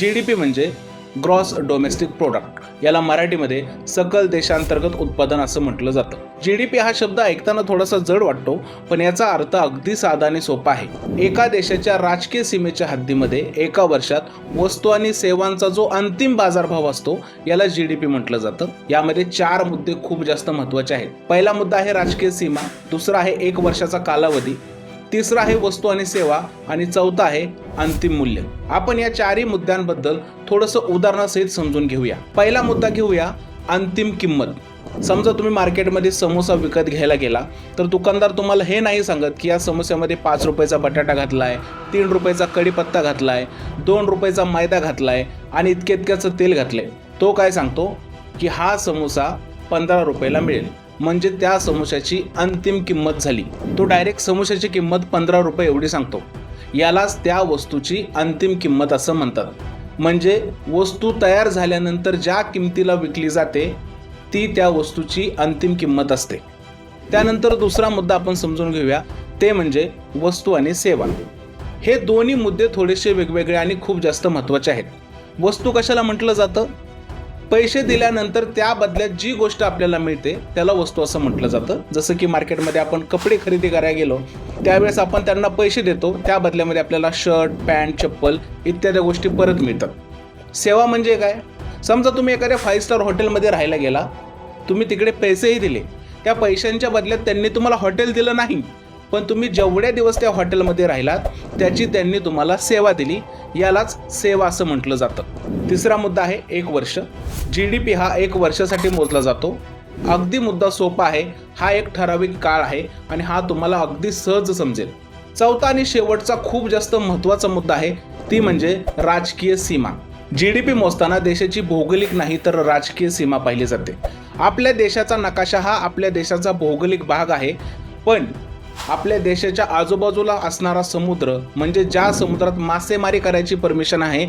GDP म्हणजे gross domestic product, याला मराठीमध्ये सकल देशांतर्गत उत्पादन असं म्हटलं जातं. GDP हा शब्द ऐकताना थोडासा जड वाटतो, पण याचा अर्थ अगदी साधा आणि सोपा आहे. एका देशाच्या राजकीय सीमेच्या हद्दीमध्ये एका वर्षात वस्तू आणि सेवांचा जो अंतिम बाजारभाव असतो याला GDP म्हटलं जातं. यामध्ये 4 मुद्दे खूप जास्त महत्त्वाचे आहेत. पहिला मुद्दा आहे राजकीय सीमा, दुसरा आहे 1 वर्षाचा कालावधी, तिसरा आहे वस्तू आणि सेवा आणि चौथा आहे अंतिम मूल्य. आपण या 4ही मुद्द्यांबद्दल थोडंसं उदाहरणासहित समजून घेऊया. पहिला मुद्दा घेऊया, अंतिम किंमत. समजा तुम्ही मार्केटमध्ये समोसा विकत घ्यायला गेला तर दुकानदार तुम्हाला हे नाही सांगत की या समोस्यामध्ये 5 रुपयाचा बटाटा घातलाय, 3 रुपयाचा कढीपत्ता घातलाय, 2 रुपयाचा मैदा घातलाय आणि इतक्याचं तेल घातलंय. तो काय सांगतो की हा समोसा 15 रुपयाला मिळेल, म्हणजे त्या समोस्याची अंतिम किंमत झाली. तो डायरेक्ट समोस्याची किंमत 15 रुपये एवढी सांगतो. यालाच त्या वस्तूची अंतिम किंमत असं म्हणतात. म्हणजे वस्तू तयार झाल्यानंतर ज्या किमतीला विकली जाते ती त्या वस्तूची अंतिम किंमत असते. त्यानंतर दुसरा मुद्दा आपण समजून घेऊया, ते म्हणजे वस्तू आणि सेवा. हे दोन्ही मुद्दे थोडेसे वेगवेगळे आणि खूप जास्त महत्त्वाचे आहेत. वस्तू कशाला म्हटलं जातं? पैसे दिल्यानंतर त्या बदल्यात जी गोष्ट आपल्याला मिळते त्याला वस्तू असं म्हटलं जातं. जसं की मार्केटमध्ये आपण कपडे खरेदी करायला गेलो त्यावेळेस आपण त्यांना पैसे देतो, त्या बदल्यामध्ये आपल्याला शर्ट, पॅन्ट, चप्पल इत्यादी गोष्टी परत मिळतात. सेवा म्हणजे काय? समजा तुम्ही एखाद्या 5 स्टार हॉटेलमध्ये राहायला गेला, तुम्ही तिकडे पैसेही दिले, त्या पैशांच्या बदल्यात त्यांनी तुम्हाला हॉटेल दिलं नाही, पण तुम्ही जेवढ्या दिवस त्या हॉटेलमध्ये राहिलात त्याची त्यांनी तुम्हाला सेवा दिली, यालाच सेवा असं म्हटलं जातं. तिसरा मुद्दा आहे 1 वर्ष. GDP हा 1 वर्षासाठी मोजला जातो. अगदी मुद्दा सोपा आहे, हा एक ठराविक काळ आहे आणि हा तुम्हाला अगदी सहज समजेल. चौथा आणि शेवटचा खूप जास्त महत्त्वाचा मुद्दा आहे, ती म्हणजे राजकीय सीमा. GDP मोजताना देशाची भौगोलिक नाही तर राजकीय सीमा पाहिली जाते. आपल्या देशाचा नकाशा हा आपल्या देशाचा भौगोलिक भाग आहे, पण आपल्या देशाच्या आजूबाजूला असणारा समुद्र म्हणजे ज्या समुद्रात मासेमारी करायची परमिशन आहे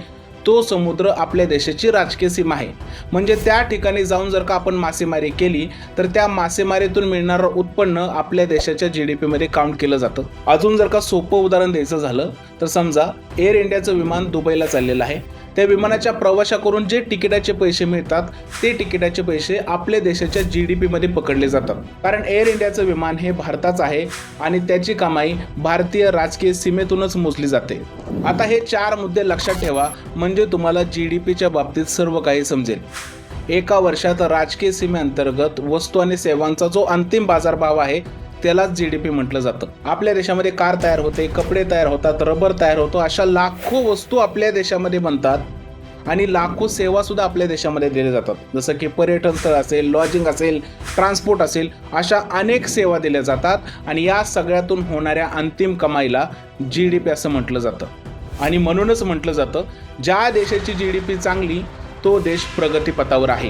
तो समुद्र आपल्या देशाची राजकीय सीमा आहे. म्हणजे त्या ठिकाणी जाऊन जर का आपण मासेमारी केली तर त्या मासेमारीतून मिळणारं उत्पन्न आपल्या देशाच्या GDP मध्ये काउंट केलं जातं. अजून जर का सोपं उदाहरण द्यायचं झालं तर समजा एअर इंडियाचं विमान दुबईला चाललेलं आहे. त्या विमानाच्या प्रवाशाकडून जे तिकिटाचे पैसे मिळतात ते तिकिटाचे पैसे आपल्या देशाच्या GDP मध्ये पकडले जातात. कारण एअर इंडियाचं विमान हे भारताचं आहे आणि त्याची कमाई भारतीय राजकीय सीमेतूनच मोजली जाते. आता हे 4 मुद्दे लक्षात ठेवा, म्हणजे तुम्हाला GDPच्या बाबतीत सर्व काही समजेल. एका वर्षात राजकीय सीमेअंतर्गत वस्तू आणि सेवांचा जो अंतिम बाजारभाव आहे त्यालाच GDP म्हटलं जातं. आपल्या देशामध्ये कार तयार होते, कपडे तयार होतात, रबर तयार होतो, अशा लाखो वस्तू आपल्या देशामध्ये बनतात आणि लाखो सेवा सुद्धा आपल्या देशामध्ये दिल्या जातात. जसं की पर्यटन स्थळ असेल, लॉजिंग असेल, ट्रान्सपोर्ट असेल, अशा अनेक सेवा दिल्या जातात आणि या सगळ्यातून होणाऱ्या अंतिम कमाईला GDP असं म्हटलं जातं. आणि म्हणूनच म्हटलं जातं, ज्या देशाची GDP चांगली तो देश प्रगतीपथावर आहे.